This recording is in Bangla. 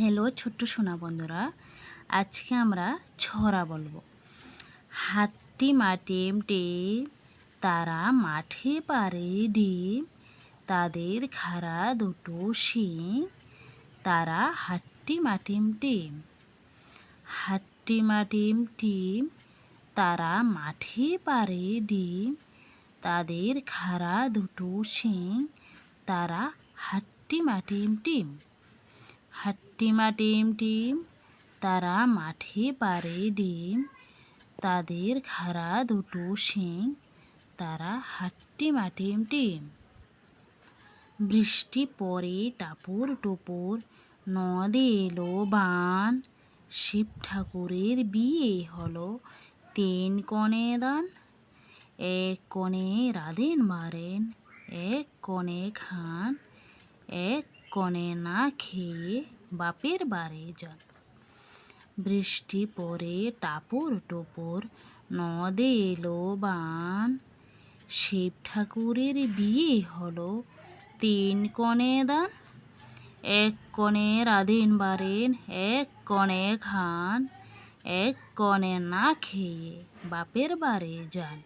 হ্যালো ছোট্ট সোনা বন্ধুরা, আজকে আমরা ছড়া বলবো। হাট্টি মাটিম টিম, তারা মাঠে পারে ডিম, তাদের খাড়া দুটো শিং, তারা হাট্টি মাটিম টিম। হাট্টি মাটিম টিম, তারা মাঠে পারে ডিম, তাদের খাড়া দুটো শিং, তারা হাট্টি মাটিম টিম। হাট্টিমা টিম টিম, তারা মাঠে পারে ডিম, তাদের খাড়া দুটো শিং, তারা হাট্টিমা টিম টিম। বৃষ্টি পড়ে টাপুর টুপুর, নদে এলো বান, শিব ঠাকুরের বিয়ে হলো 3 কনে দান। 1 কনে রাঁধেন মারেন, 1 কনে খান, 1 কনে না খেয়ে বাপের বাড়ি যান। বৃষ্টি পড়ে টাপুর টুপুর, নদে এলো বান, শিব ঠাকুরের বিয়ে হলো 3 কনে দান। 1 কনে রাঁধেন বারেন, 1 কনে খান, 1 কনে না খেয়ে বাপের বাড়ি যান।